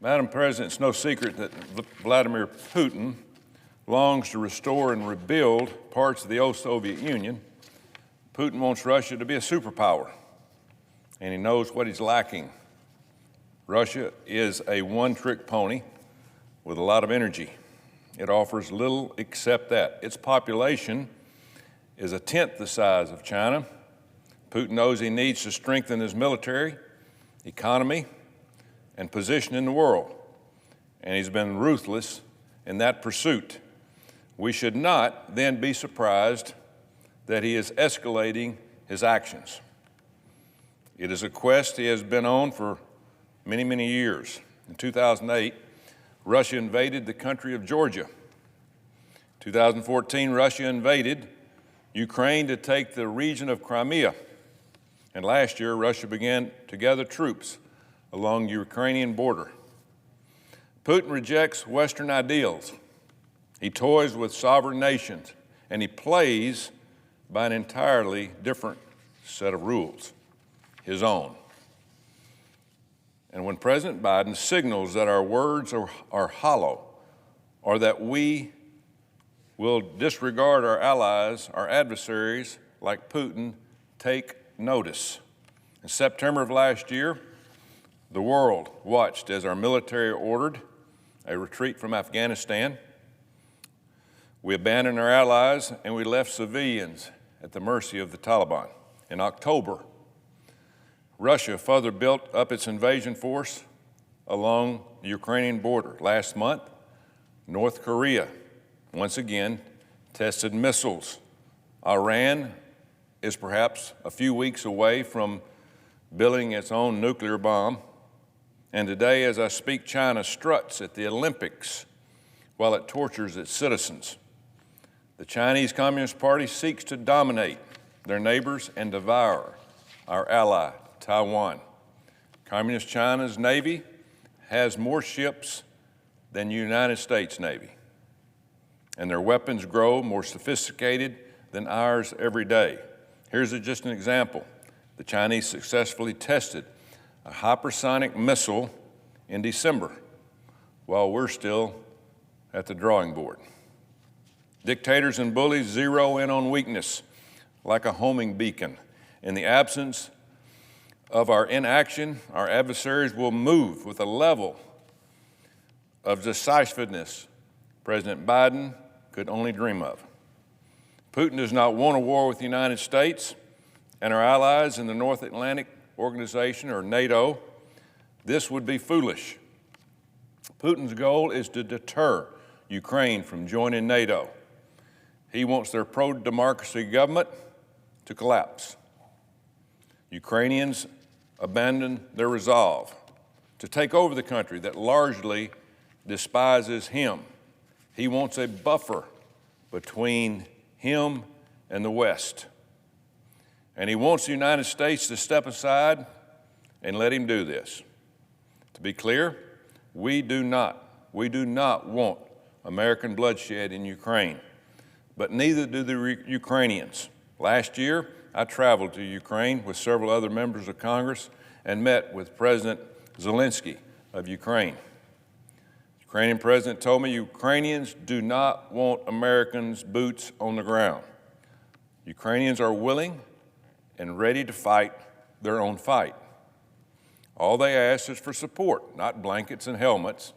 Madam President, it's no secret that Vladimir Putin longs to restore and rebuild parts of the old Soviet Union. Putin wants Russia to be a superpower, and he knows what he's lacking. Russia is a one-trick pony with a lot of energy. It offers little except that. Its population is a tenth the size of China. Putin knows he needs to strengthen his military, economy, and position in the world, and he's been ruthless in that pursuit. We should not then be surprised that he is escalating his actions. It is a quest he has been on for many, many years. In 2008, Russia invaded the country of Georgia. In 2014, Russia invaded Ukraine to take the region of Crimea. And last year, Russia began to gather troops along the Ukrainian border. Putin rejects Western ideals. He toys with sovereign nations, and he plays by an entirely different set of rules, his own. And when President Biden signals that our words are hollow, or that we will disregard our allies, our adversaries, like Putin, take notice. In September of last year, the world watched as our military ordered a retreat from Afghanistan. We abandoned our allies and we left civilians at the mercy of the Taliban. In October, Russia further built up its invasion force along the Ukrainian border. Last month, North Korea once again tested missiles. Iran is perhaps a few weeks away from building its own nuclear bomb. And today, as I speak, China struts at the Olympics while it tortures its citizens. The Chinese Communist Party seeks to dominate their neighbors and devour our ally, Taiwan. Communist China's Navy has more ships than the United States Navy, and their weapons grow more sophisticated than ours every day. Here's just an example. The Chinese successfully tested a hypersonic missile in December, while we're still at the drawing board. Dictators and bullies zero in on weakness like a homing beacon. In the absence of our inaction, our adversaries will move with a level of decisiveness President Biden could only dream of. Putin does not want a war with the United States and our allies in the North Atlantic Organization, or NATO. This would be foolish. Putin's goal is to deter Ukraine from joining NATO. He wants their pro-democracy government to collapse. Ukrainians abandon their resolve to take over the country that largely despises him. He wants a buffer between him and the West. And he wants the United States to step aside and let him do this. To be clear, we do not want American bloodshed in Ukraine, but neither do the Ukrainians. Last year, I traveled to Ukraine with several other members of Congress and met with President Zelensky of Ukraine. The Ukrainian president told me Ukrainians do not want Americans' boots on the ground. Ukrainians are willing and ready to fight their own fight. All they ask is for support, not blankets and helmets,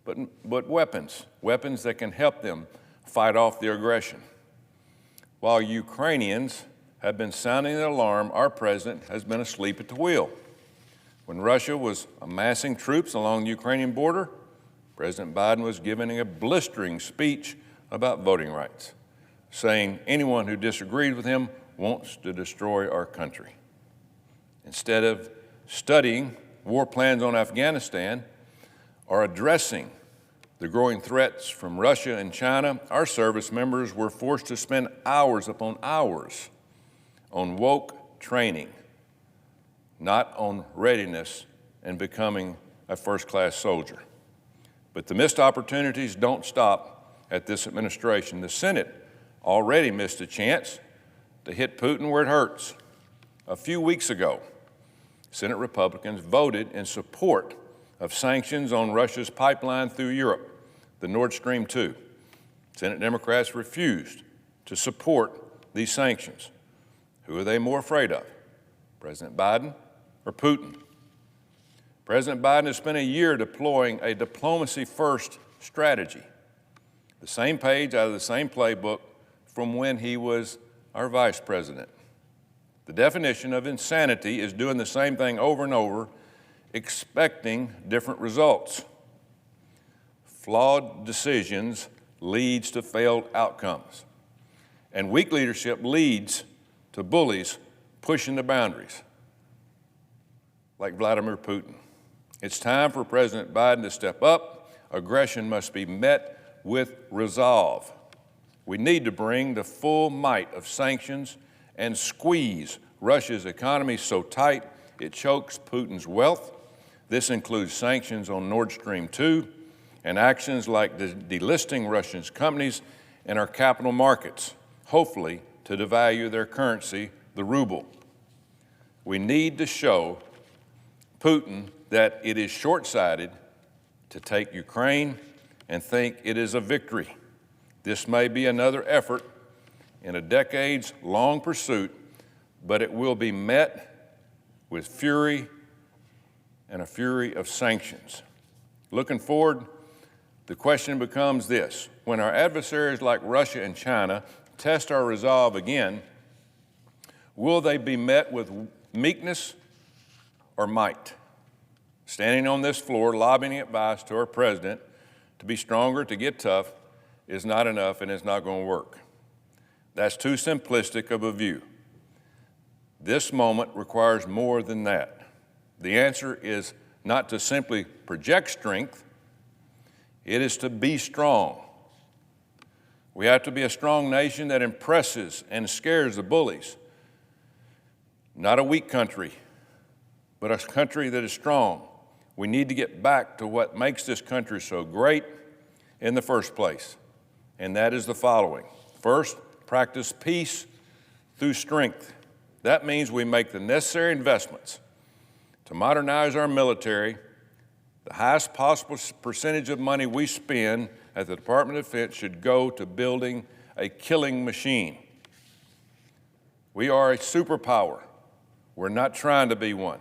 but weapons that can help them fight off the aggression. While Ukrainians have been sounding the alarm, our president has been asleep at the wheel. When Russia was amassing troops along the Ukrainian border, President Biden was giving a blistering speech about voting rights, saying anyone who disagreed with him wants to destroy our country. Instead of studying war plans on Afghanistan or addressing the growing threats from Russia and China, our service members were forced to spend hours upon hours on woke training, not on readiness and becoming a first-class soldier. But the missed opportunities don't stop at this administration. The Senate already missed a chance to hit Putin where it hurts. A few weeks ago, Senate Republicans voted in support of sanctions on Russia's pipeline through Europe, the Nord Stream 2. Senate Democrats refused to support these sanctions. Who are they more afraid of, President Biden or Putin? President Biden has spent a year deploying a diplomacy-first strategy, the same page out of the same playbook from when he was our vice president. The definition of insanity is doing the same thing over and over, expecting different results. Flawed decisions leads to failed outcomes, and weak leadership leads to bullies pushing the boundaries, like Vladimir Putin. It's time for President Biden to step up. Aggression must be met with resolve. We need to bring the full might of sanctions and squeeze Russia's economy so tight it chokes Putin's wealth. This includes sanctions on Nord Stream 2 and actions like delisting Russian companies in our capital markets, hopefully to devalue their currency, the ruble. We need to show Putin that it is short-sighted to take Ukraine and think it is a victory. This may be another effort in a decades-long pursuit, but it will be met with fury and a fury of sanctions. Looking forward, the question becomes this: when our adversaries like Russia and China test our resolve again, will they be met with meekness or might? Standing on this floor, lobbying advice to our president to be stronger, to get tough, is not enough, and it's not going to work. That's too simplistic of a view. This moment requires more than that. The answer is not to simply project strength, it is to be strong. We have to be a strong nation that impresses and scares the bullies. Not a weak country, but a country that is strong. We need to get back to what makes this country so great in the first place, and that is the following. First, practice peace through strength. That means we make the necessary investments to modernize our military. The highest possible percentage of money we spend at the Department of Defense should go to building a killing machine. We are a superpower. We're not trying to be one,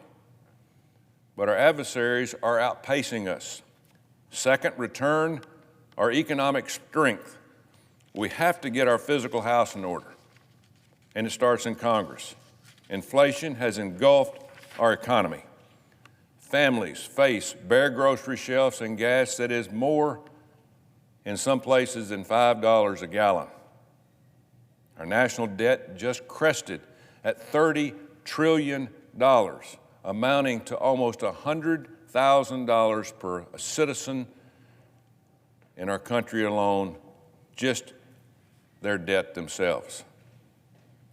but our adversaries are outpacing us. Second, return our economic strength. We have to get our physical house in order, and it starts in Congress. Inflation has engulfed our economy. Families face bare grocery shelves and gas that is more in some places than $5 a gallon. Our national debt just crested at $30 trillion, amounting to almost $100,000 per citizen in our country alone, just their debt themselves.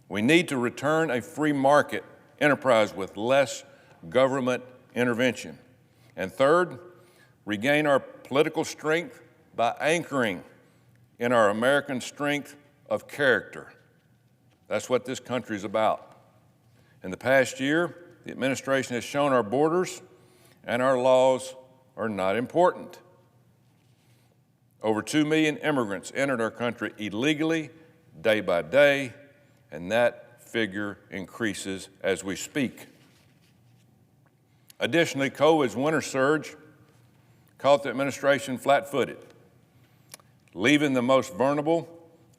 We need to return a free market enterprise with less government intervention. And third, regain our political strength by anchoring in our American strength of character. That's what this country is about. In the past year, the administration has shown our borders and our laws are not important. Over 2 million immigrants entered our country illegally day by day, and that figure increases as we speak. Additionally, COVID's winter surge caught the administration flat-footed, leaving the most vulnerable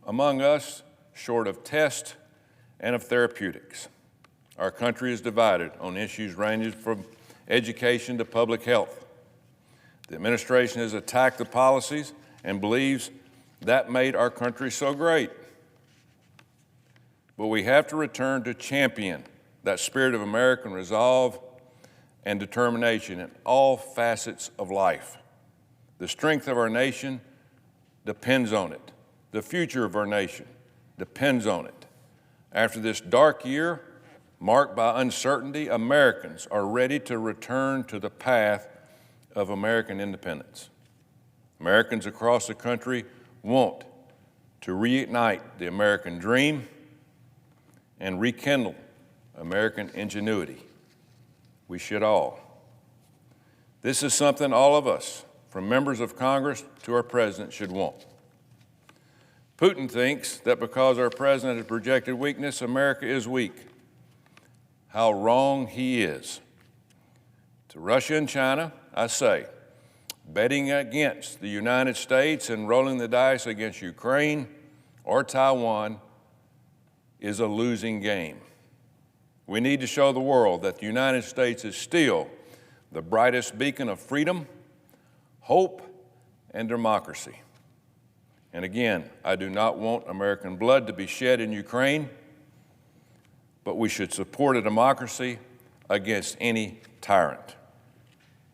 among us short of tests and of therapeutics. Our country is divided on issues ranging from education to public health. The administration has attacked the policies and believes that made our country so great. But we have to return to champion that spirit of American resolve and determination in all facets of life. The strength of our nation depends on it. The future of our nation depends on it. After this dark year, marked by uncertainty, Americans are ready to return to the path of American independence. Americans across the country want to reignite the American dream and rekindle American ingenuity. We should all. This is something all of us, from members of Congress to our president, should want. Putin thinks that because our president has projected weakness, America is weak. How wrong he is. To Russia and China, I say, betting against the United States and rolling the dice against Ukraine or Taiwan is a losing game. We need to show the world that the United States is still the brightest beacon of freedom, hope, and democracy. And again, I do not want American blood to be shed in Ukraine, but we should support a democracy against any tyrant.